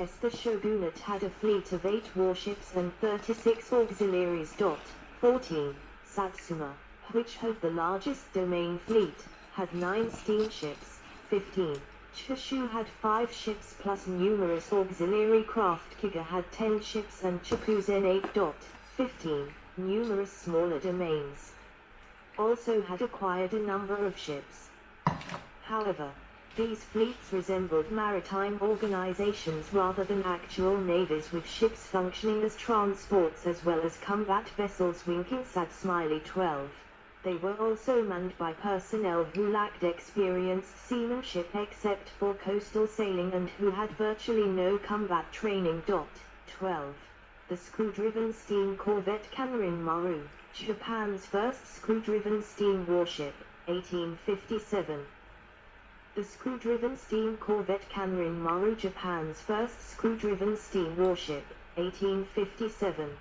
The shogunate had a fleet of 8 warships and 36 auxiliaries. 14. Satsuma, which had the largest domain fleet, had 9 steamships. 15. Chushu had 5 ships plus numerous auxiliary craft. Kiga had 10 ships and Chipuzen 8. 15. Numerous smaller domains also had acquired a number of ships. However, these fleets resembled maritime organizations rather than actual navies, with ships functioning as transports as well as combat vessels. Winking Sad Smiley 12. They were also manned by personnel who lacked experienced seamanship except for coastal sailing and who had virtually no combat training. 12. The screw-driven steam corvette Kanrin Maru, Japan's first screw-driven steam warship, 1857. The screw-driven steam corvette Kanrin Maru, Japan's first screw-driven steam warship, 1857.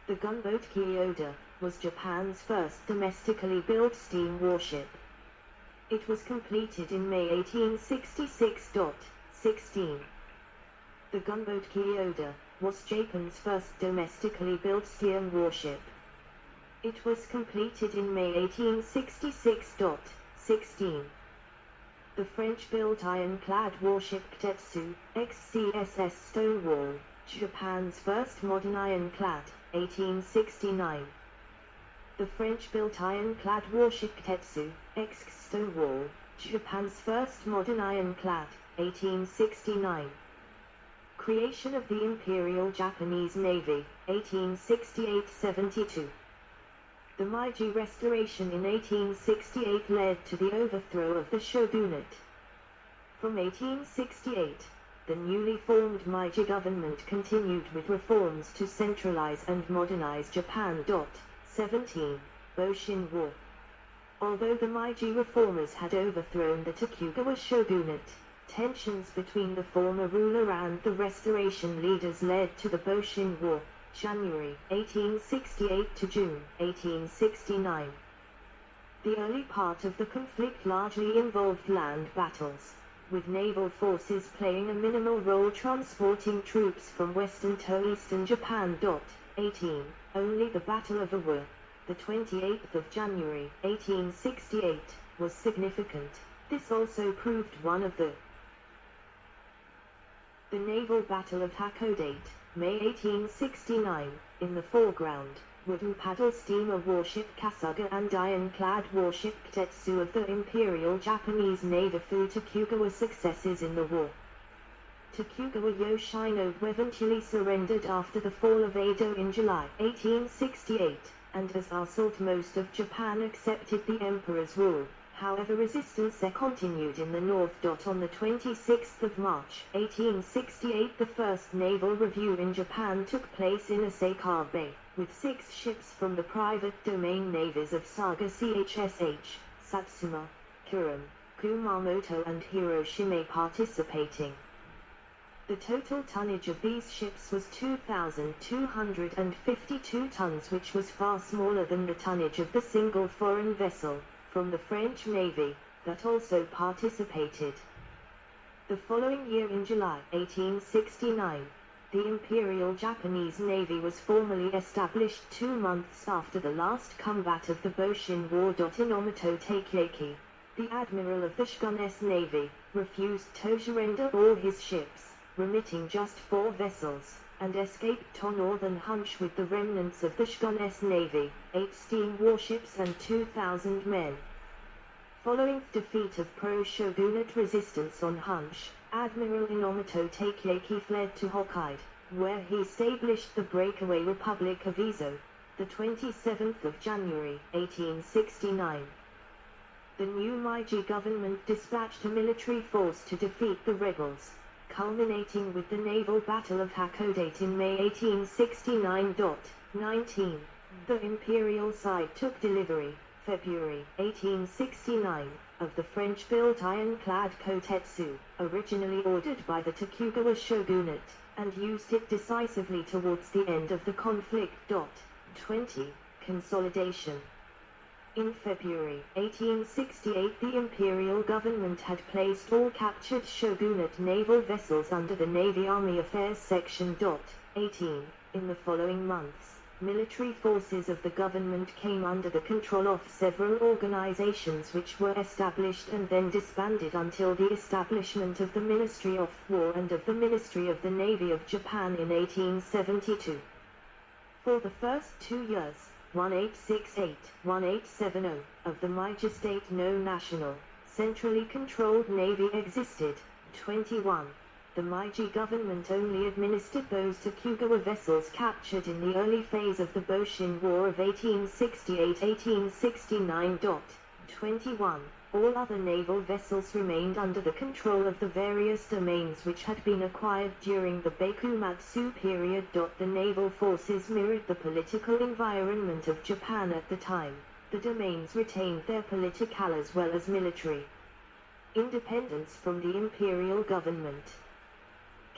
The gunboat Kyoto was Japan's first domestically built steam warship. It was completed in May 1866. 16. The gunboat Kyoto was Japan's first domestically built steam warship. It was completed in May 1866. 16. The French-built ironclad warship Ktetsu, ex-CSS Stonewall, Japan's first modern ironclad, 1869. The French-built ironclad warship Ktetsu, ex-Stonewall, Japan's first modern ironclad, 1869. Creation of the Imperial Japanese Navy, 1868-72. The Meiji Restoration in 1868 led to the overthrow of the shogunate. From 1868, the newly formed Meiji government continued with reforms to centralize and modernize Japan. 17. Boshin War. Although the Meiji reformers had overthrown the Tokugawa shogunate, tensions between the former ruler and the restoration leaders led to the Boshin War, January 1868 to June 1869. The early part of the conflict largely involved land battles, with naval forces playing a minimal role transporting troops from western to eastern Japan. 18. Only the Battle of Awa, the 28th of January 1868, was significant. This also proved one of the Naval Battle of Hakodate, May 1869, in the foreground, wooden paddle steamer warship Kasuga and ironclad warship Ktetsu of the Imperial Japanese Navy. Tokugawa successes in the war. Tokugawa Yoshino eventually surrendered after the fall of Edo in July 1868, and as assault most of Japan accepted the emperor's rule. However, resistance continued in the north. On the 26th of March 1868, the first naval review in Japan took place in Asaka Bay, with 6 ships from the private domain navies of Saga CHSH, Satsuma, Kurum, Kumamoto and Hiroshima participating. The total tonnage of these ships was 2,252 tons, which was far smaller than the tonnage of the single foreign vessel from the French Navy that also participated. The following year, in July 1869, the Imperial Japanese Navy was formally established 2 months after the last combat of the Boshin War. Inomoto Takeyaki, the admiral of the Shogun's Navy, refused to surrender all his ships, remitting just 4 vessels, and escaped to northern Hunch with the remnants of the Shogun's Navy, 8 steam warships and 2,000 men. Following defeat of pro-shogunate resistance on Hunch, Admiral Inomoto Takeyaki fled to Hokkaido, where he established the breakaway Republic of Izo, the 27th of January 1869. The new Meiji government dispatched a military force to defeat the rebels, culminating with the naval battle of Hakodate in May 1869. 19. The Imperial side took delivery, February 1869, of the French-built ironclad Kotetsu, originally ordered by the Tokugawa shogunate, and used it decisively towards the end of the conflict. 20. Consolidation. In February 1868, the Imperial government had placed all captured shogunate naval vessels under the Navy Army Affairs Section. 18. In the following months, military forces of the government came under the control of several organizations which were established and then disbanded until the establishment of the Ministry of War and of the Ministry of the Navy of Japan in 1872. For the first 2 years, 1868-1870, of the Meiji state no national, centrally controlled navy existed. 21. The Meiji government only administered those Tokugawa vessels captured in the early phase of the Boshin War of 1868-1869. 21. All other naval vessels remained under the control of the various domains which had been acquired during the Bakumatsu period. The naval forces mirrored the political environment of Japan at the time. The domains retained their political as well as military independence from the imperial government.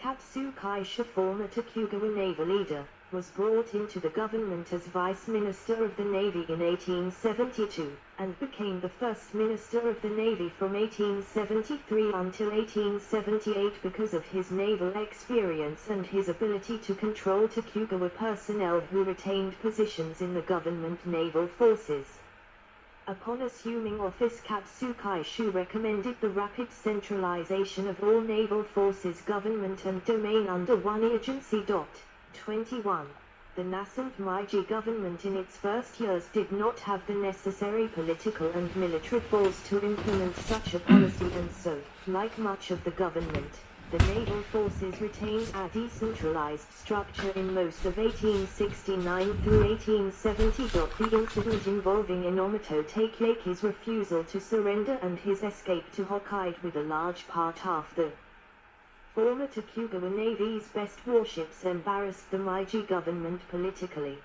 Katsukaisha, former Tokugawa naval leader, was brought into the government as Vice Minister of the Navy in 1872, and became the first Minister of the Navy from 1873 until 1878 because of his naval experience and his ability to control Tokugawa personnel who retained positions in the government naval forces. Upon assuming office, Katsukaisha recommended the rapid centralization of all naval forces, government and domain under one agency. 21. The nascent Meiji government in its first years did not have the necessary political and military force to implement such a policy, and so, like much of the government, the naval forces retained a decentralized structure in most of 1869 through 1870. The incident involving Enomoto Takeyaki's refusal to surrender and his escape to Hokkaido with a large part of the former Tokugawa Navy's best warships embarrassed the Meiji government politically.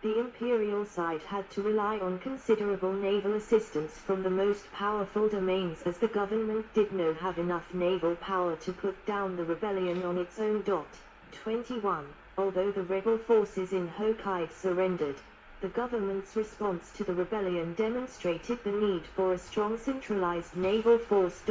The imperial side had to rely on considerable naval assistance from the most powerful domains, as the government did not have enough naval power to put down the rebellion on its own. 21. Although the rebel forces in Hokkaido surrendered, the government's response to the rebellion demonstrated the need for a strong centralized naval force.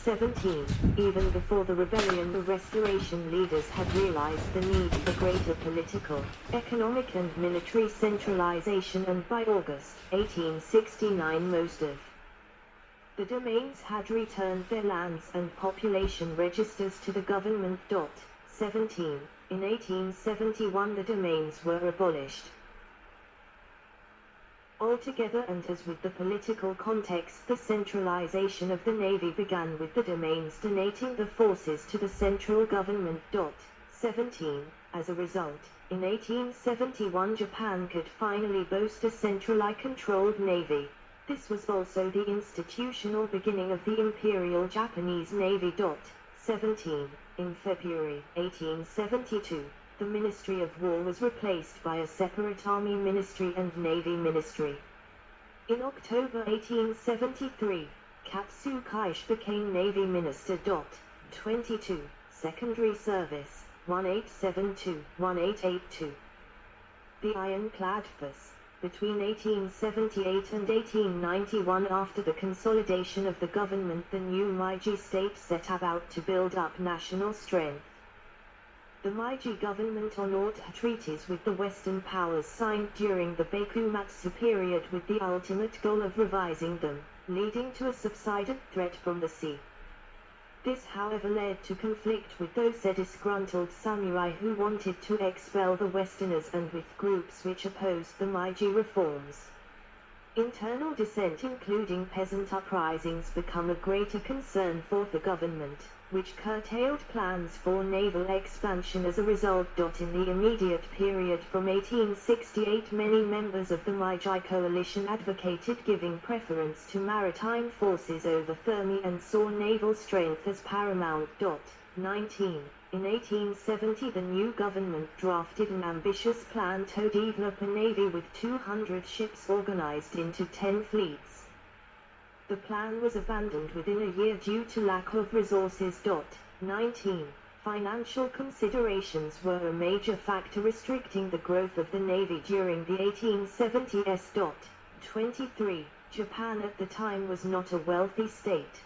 17. Even before the rebellion, the restoration leaders had realized the need for greater political, economic and military centralization, and by August 1869 most of the domains had returned their lands and population registers to the government. 17. In 1871 the domains were abolished altogether, and as with the political context, the centralization of the Navy began with the domains donating the forces to the central government. 17. As a result, in 1871 Japan could finally boast a centrally controlled navy. This was also the institutional beginning of the Imperial Japanese Navy. 17. In February 1872, the Ministry of War was replaced by a separate Army Ministry and Navy Ministry. In October 1873, Katsukaisha became Navy Minister. 22. Secondary Service, 1872-1882. The Ironclad Force, between 1878 and 1891. After the consolidation of the government, the new Meiji state set about to build up national strength. The Meiji government honored treaties with the Western powers signed during the Bakumatsu period with the ultimate goal of revising them, leading to a subsided threat from the sea. This, however, led to conflict with those disgruntled samurai who wanted to expel the Westerners and with groups which opposed the Meiji reforms. Internal dissent, including peasant uprisings, became a greater concern for the government, which curtailed plans for naval expansion as a result. In the immediate period from 1868, many members of the Meiji coalition advocated giving preference to maritime forces over thermi and saw naval strength as paramount. 19. In 1870 the new government drafted an ambitious plan to develop a navy with 200 ships organized into 10 fleets. The plan was abandoned within a year due to lack of resources. 19. Financial considerations were a major factor restricting the growth of the Navy during the 1870s. 23. Japan at the time was not a wealthy state.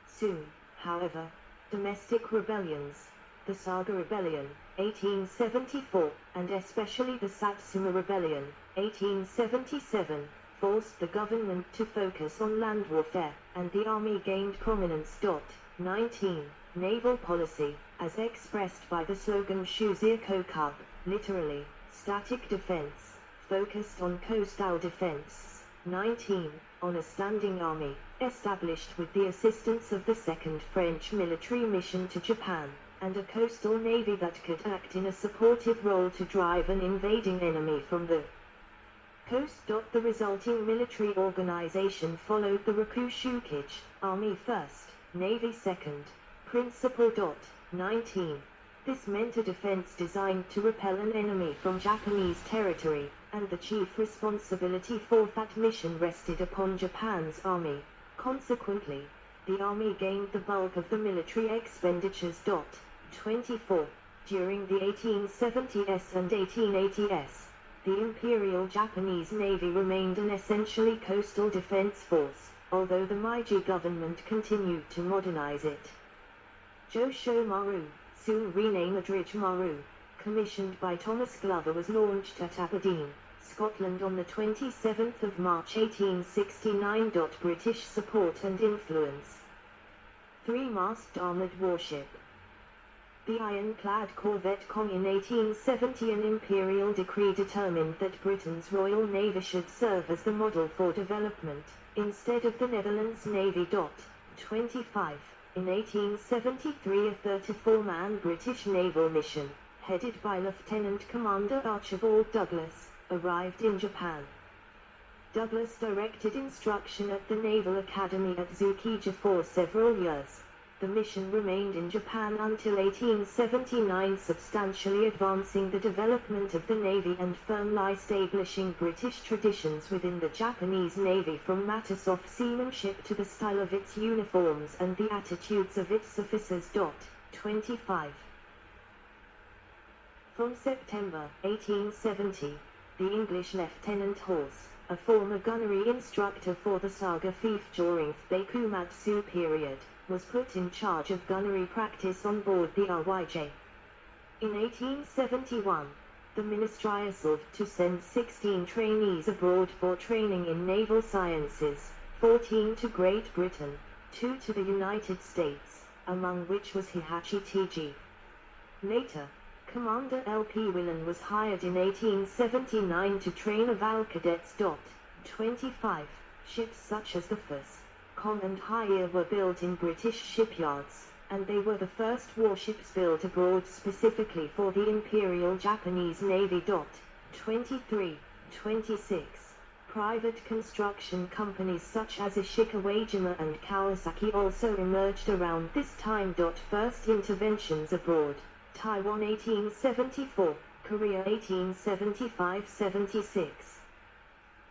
Soon, however, domestic rebellions, the Saga Rebellion, 1874, and especially the Satsuma Rebellion, 1877, forced the government to focus on land warfare, and the army gained prominence. 19. Naval policy, as expressed by the slogan Shuzir Kokub, literally, static defense, focused on coastal defense. 19. On a standing army, established with the assistance of the Second French military mission to Japan, and a coastal navy that could act in a supportive role to drive an invading enemy from the coast. The resulting military organization followed the Rokushukage, Army first, Navy second, principle. 19. This meant a defense designed to repel an enemy from Japanese territory, and the chief responsibility for that mission rested upon Japan's army. Consequently, the army gained the bulk of the military expenditures. 24. During the 1870s and 1880s, the Imperial Japanese Navy remained an essentially coastal defense force, although the Meiji government continued to modernize it. Josho Maru, soon renamed Ridge Maru, commissioned by Thomas Glover, was launched at Aberdeen, Scotland on the 27th of March 1869. British support and influence. 3-mast armored warship. The ironclad corvette Kong in 1870, an imperial decree determined that Britain's Royal Navy should serve as the model for development, instead of the Netherlands Navy. 25. In 1873, a 34-man British naval mission, headed by Lieutenant Commander Archibald Douglas, arrived in Japan. Douglas directed instruction at the Naval Academy at Tsukiji for several years. The mission remained in Japan until 1879, substantially advancing the development of the Navy and firmly establishing British traditions within the Japanese Navy, from matters of seamanship to the style of its uniforms and the attitudes of its officers. 25. From September 1870, the English Lieutenant Horse, a former gunnery instructor for the Saga Thief during the Bakumatsu period, was put in charge of gunnery practice on board the RYJ. In 1871, the ministry resolved to send 16 trainees abroad for training in naval sciences, 14 to Great Britain, 2 to the United States, among which was Hihachi T.G. Later, Commander L.P. Willan was hired in 1879 to train naval cadets. 25. Ships such as the Fuss, Kong and Haier were built in British shipyards, and they were the first warships built abroad specifically for the Imperial Japanese Navy. 23. 26. Private construction companies such as Ishikawa and Kawasaki also emerged around this time. First interventions abroad: Taiwan 1874, Korea 1875-76.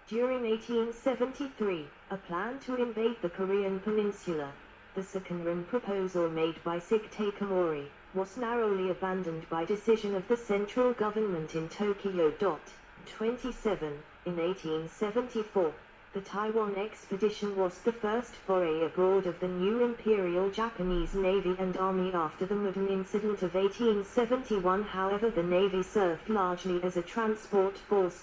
During 1873, a plan to invade the Korean peninsula, the Sekinrim proposal made by Sik Takamori, was narrowly abandoned by decision of the central government in Tokyo. 27. In 1874, the Taiwan expedition was the first foray abroad of the new Imperial Japanese Navy and Army after the Mudon incident of 1871. However, the Navy served largely as a transport force.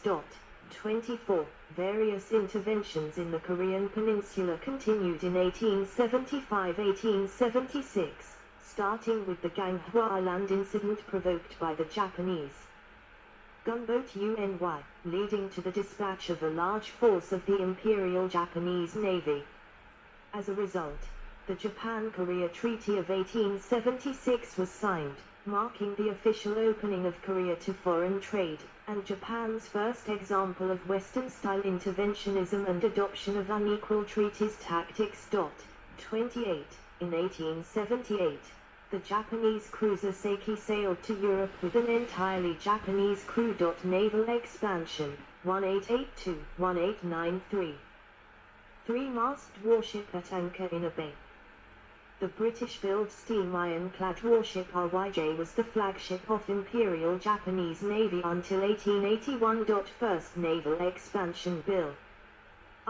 24. Various interventions in the Korean peninsula continued in 1875-1876, starting with the Ganghwa Island incident provoked by the Japanese gunboat UNY, leading to the dispatch of a large force of the Imperial Japanese Navy. As a result, the Japan-Korea Treaty of 1876 was signed, marking the official opening of Korea to foreign trade, and Japan's first example of Western-style interventionism and adoption of unequal treaties tactics. 28. In 1878, the Japanese cruiser Seiki sailed to Europe with an entirely Japanese crew. Naval expansion, 1882-1893. 3-mast warship at anchor in a bay. The British-built steam ironclad warship RYJ was the flagship of Imperial Japanese Navy until 1881. First Naval Expansion Bill.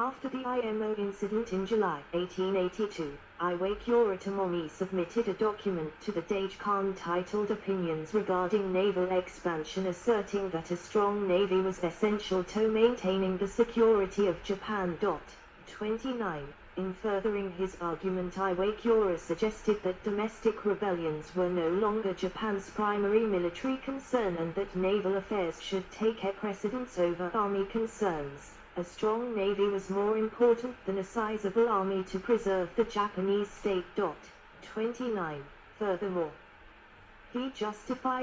After the IMO incident in July 1882, Iwakiura Tomomi submitted a document to the Dage Khan titled Opinions Regarding Naval Expansion, asserting that a strong navy was essential to maintaining the security of Japan. 29. In furthering his argument, Iwakiura suggested that domestic rebellions were no longer Japan's primary military concern and that naval affairs should take precedence over army concerns. A strong navy was more important than a sizable army to preserve the Japanese state. 29. Furthermore, he justified